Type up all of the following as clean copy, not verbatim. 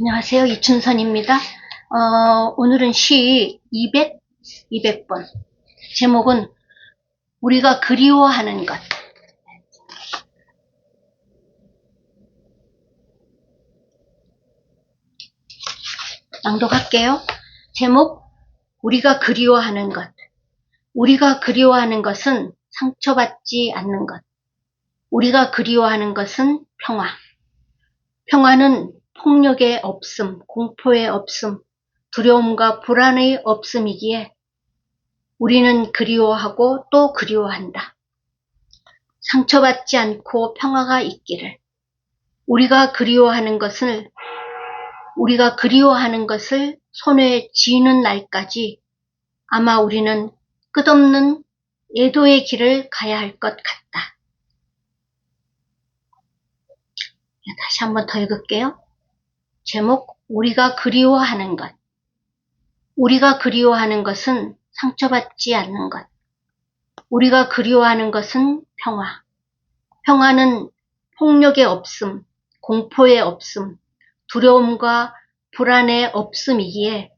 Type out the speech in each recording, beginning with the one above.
안녕하세요. 이춘선입니다. 오늘은 시 200번. 제목은 우리가 그리워하는 것. 낭독할게요. 제목, 우리가 그리워하는 것. 우리가 그리워하는 것은 상처받지 않는 것. 우리가 그리워하는 것은 평화. 평화는 폭력의 없음, 공포의 없음, 두려움과 불안의 없음이기에 우리는 그리워하고 또 그리워한다. 상처받지 않고 평화가 있기를. 우리가 그리워하는 것을 손에 쥐는 날까지 아마 우리는 끝없는 애도의 길을 가야 할 것 같다. 다시 한번 더 읽을게요. 제목, 우리가 그리워하는 것. 우리가 그리워하는 것은 상처받지 않는 것. 우리가 그리워하는 것은 평화. 평화는 폭력의 없음, 공포의 없음, 두려움과 불안의 없음이기에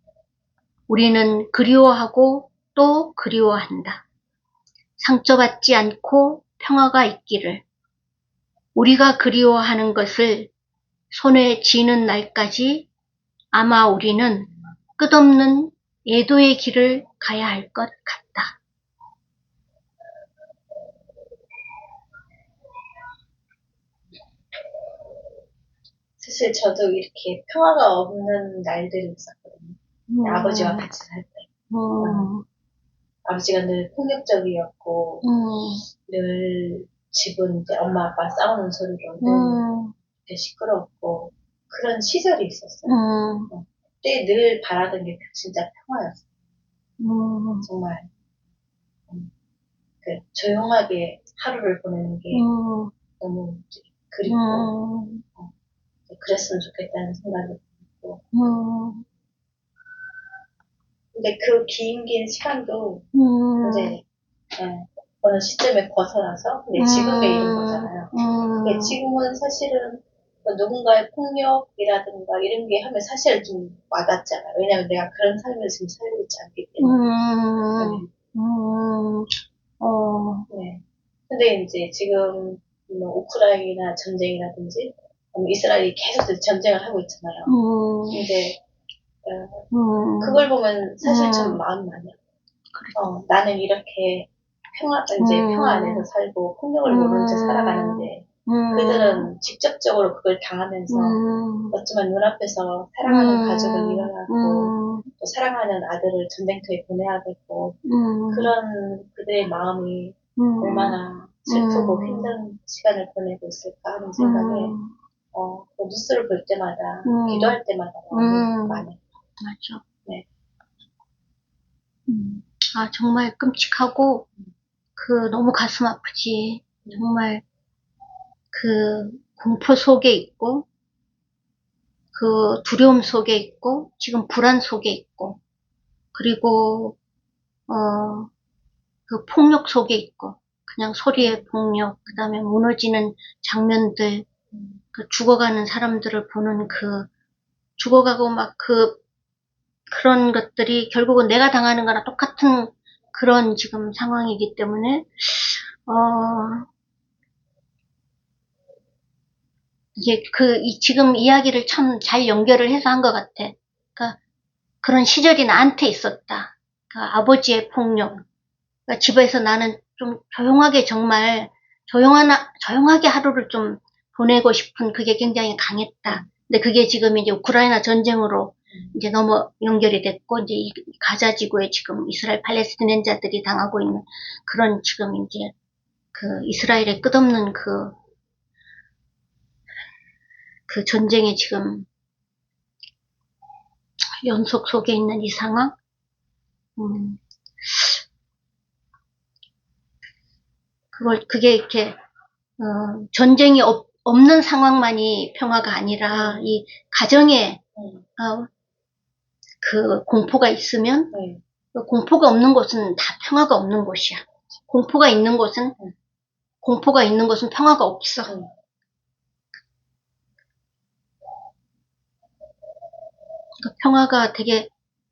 우리는 그리워하고 또 그리워한다. 상처받지 않고 평화가 있기를. 우리가 그리워하는 것을 손에 쥐는 날까지 아마 우리는 끝없는 애도의 길을 가야 할 것 같다. 사실 저도 이렇게 평화가 없는 날들이 있었거든요. 아버지와 같이 살 때. 아버지가 늘 폭력적이었고, 늘 집은 이제 엄마 아빠 싸우는 소리로 늘 시끄럽고, 그런 시절이 있었어요. 그때 늘 바라던 게 진짜 평화였어요. 정말, 조용하게 하루를 보내는 게 너무 그립고, 그랬으면 좋겠다는 생각이 들고, 근데 그 긴 시간도 이제 어느 시점에 벗어나서 지금에 이른 거잖아요. 근데 지금은 사실은 누군가의 폭력이라든가 이런 게 하면 사실 좀 와닿잖아요. 왜냐하면 내가 그런 삶을 지금 살고 있지 않기 때문에. 네. 근데 이제 지금 우크라이나 전쟁이라든지 이스라엘이 계속 전쟁을 하고 있잖아요. 이제 그걸 보면 사실 좀 마음이 많이 아파요. 나는 이렇게 평화 안에서 살고 폭력을 모르는 채 살아가는데 그들은 직접적으로 그걸 당하면서 어쩌면 눈앞에서 사랑하는 가족을 잃어가고 또 사랑하는 아들을 전쟁터에 보내야 되고 그런 그들의 마음이 얼마나 슬프고 힘든 시간을 보내고 있을까 하는 생각에 뉴스를 볼 때마다 기도할 때마다 마음이 많이 맞아. 네. 정말 끔찍하고, 너무 가슴 아프지. 정말, 공포 속에 있고, 두려움 속에 있고, 지금 불안 속에 있고, 그리고, 폭력 속에 있고, 그냥 소리의 폭력, 그 다음에 무너지는 장면들, 죽어가는 사람들을 보는 죽어가고 그런 것들이 결국은 내가 당하는 거랑 똑같은 그런 지금 상황이기 때문에, 이게 지금 이야기를 참 잘 연결을 해서 한 것 같아. 그러니까 그런 시절이 나한테 있었다. 그러니까 아버지의 폭력. 그러니까 집에서 나는 좀 조용하게 정말 조용하게 하루를 좀 보내고 싶은 그게 굉장히 강했다. 근데 그게 지금 이제 우크라이나 전쟁으로 이제 너무 연결이 됐고, 이제 이 가자 지구에 지금 이스라엘 팔레스타인자들이 당하고 있는 그런 지금 이제 이스라엘의 끝없는 전쟁의 지금 연속 속에 있는 이 상황. 그게 이렇게, 전쟁이 없는 상황만이 평화가 아니라, 이 가정에, 공포가 있으면, 공포가 없는 곳은 다 평화가 없는 곳이야. 공포가 있는 곳은 평화가 없어. 그 평화가 되게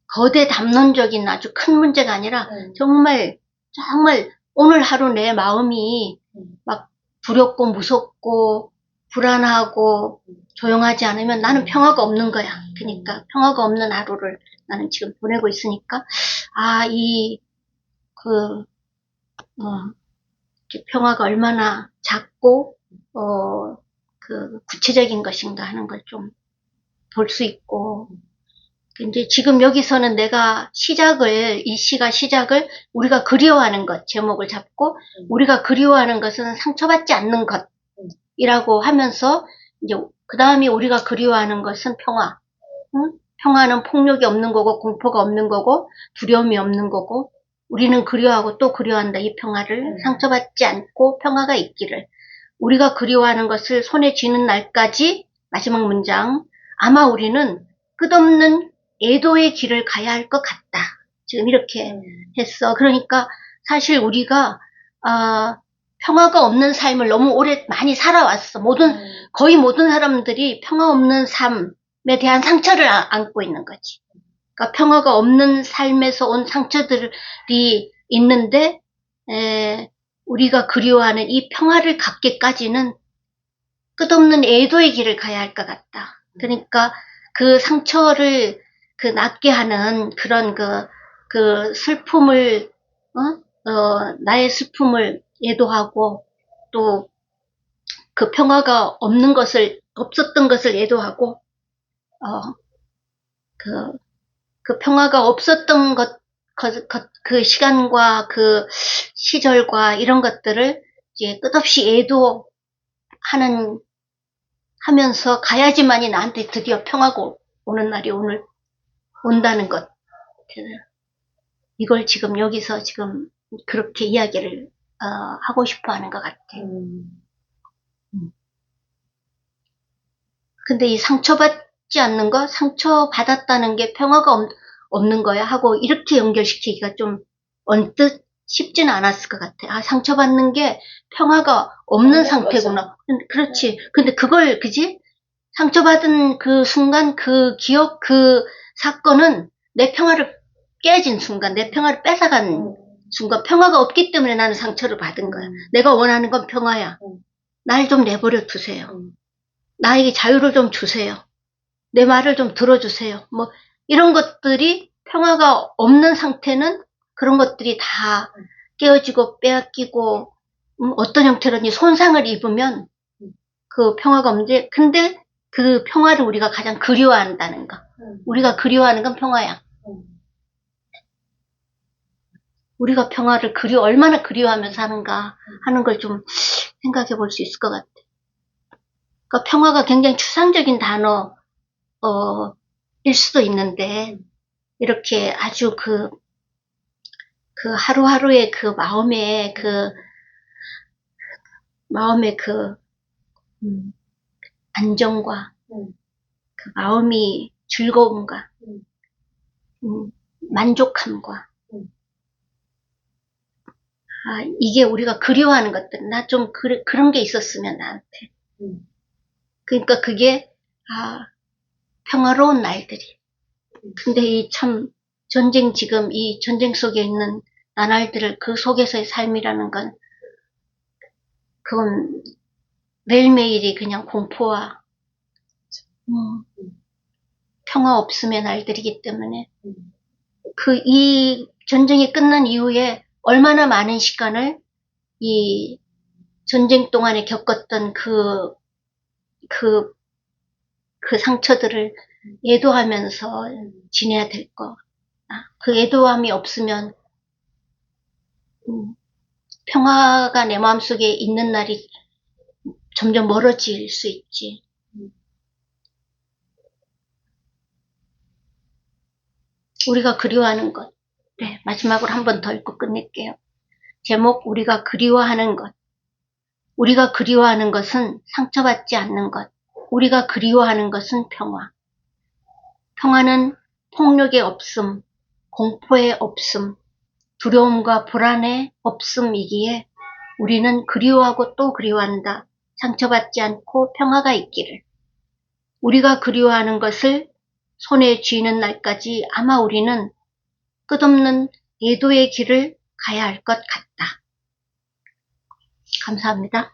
거대 담론적인 아주 큰 문제가 아니라 정말 오늘 하루 내 마음이 막 두렵고 무섭고 불안하고 조용하지 않으면 나는 평화가 없는 거야. 그러니까 평화가 없는 하루를 나는 지금 보내고 있으니까 평화가 얼마나 작고 구체적인 것인가 하는 걸 좀 볼 수 있고, 이제 지금 여기서는 내가 이 시가 시작을 우리가 그리워하는 것 제목을 잡고 우리가 그리워하는 것은 상처받지 않는 것이라고 하면서 이제 그 다음에 우리가 그리워하는 것은 평화. 응? 평화는 폭력이 없는 거고 공포가 없는 거고 두려움이 없는 거고 우리는 그리워하고 또 그리워한다. 이 평화를 상처받지 않고 평화가 있기를. 우리가 그리워하는 것을 손에 쥐는 날까지 마지막 문장. 아마 우리는 끝없는 애도의 길을 가야 할 것 같다. 지금 이렇게 했어. 그러니까 사실 우리가 평화가 없는 삶을 너무 오래 많이 살아왔어. 거의 모든 사람들이 평화 없는 삶에 대한 상처를 안고 있는 거지. 그러니까 평화가 없는 삶에서 온 상처들이 있는데 우리가 그리워하는 이 평화를 갖기까지는 끝없는 애도의 길을 가야 할 것 같다. 그러니까 그 상처를 낫게 하는 그런 슬픔을 나의 슬픔을 애도하고 또 그 평화가 없었던 것을 애도하고 그 평화가 없었던 그 시간과 그 시절과 이런 것들을 이제 끝없이 하면서 가야지만이 나한테 드디어 평화가 오는 날이 오늘 온다는 것. 이걸 지금 여기서 지금 그렇게 이야기를 하고 싶어 하는 것 같아. 근데 이 상처받지 않는 거, 상처받았다는 게 평화가 없는 거야 하고 이렇게 연결시키기가 좀 언뜻 쉽지는 않았을 것 같아. 상처받는 게 평화가 없는 상태구나. 그렇지. 근데 그지? 상처받은 그 순간, 그 기억, 그 사건은 내 평화를 깨진 순간, 내 평화를 뺏어간 순간, 평화가 없기 때문에 나는 상처를 받은 거야. 내가 원하는 건 평화야. 날 좀 내버려 두세요. 나에게 자유를 좀 주세요. 내 말을 좀 들어주세요. 이런 것들이 평화가 없는 상태는 그런 것들이 다 깨어지고 빼앗기고 어떤 형태로든지 손상을 입으면 그 평화가 없는데, 근데 그 평화를 우리가 가장 그리워한다는 거. 우리가 그리워하는 건 평화야. 우리가 평화를 얼마나 그리워하면서 사는가 하는 걸 좀 생각해 볼 수 있을 것 같아. 그러니까 평화가 굉장히 추상적인 단어일 수도 있는데, 이렇게 아주 그 하루하루의 마음의 안정과 마음이 즐거움과 만족함과 이게 우리가 그리워하는 것들. 나 좀 그런 게 있었으면 나한테. 그러니까 그게 평화로운 날들이. 근데 지금 이 전쟁 속에 있는 나날들을 그 속에서의 삶이라는 건 그건 매일매일이 그냥 공포와 평화 없음의 날들이기 때문에 이 전쟁이 끝난 이후에 얼마나 많은 시간을 이 전쟁 동안에 겪었던 그 상처들을 애도하면서 지내야 될 거. 그 애도함이 없으면 평화가 내 마음속에 있는 날이 점점 멀어질 수 있지. 우리가 그리워하는 것. 네, 마지막으로 한 번 더 읽고 끝낼게요. 제목, 우리가 그리워하는 것. 우리가 그리워하는 것은 상처받지 않는 것. 우리가 그리워하는 것은 평화. 평화는 폭력의 없음, 공포의 없음, 두려움과 불안의 없음이기에 우리는 그리워하고 또 그리워한다. 상처받지 않고 평화가 있기를. 우리가 그리워하는 것을 손에 쥐는 날까지 아마 우리는 끝없는 애도의 길을 가야 할 것 같다. 감사합니다.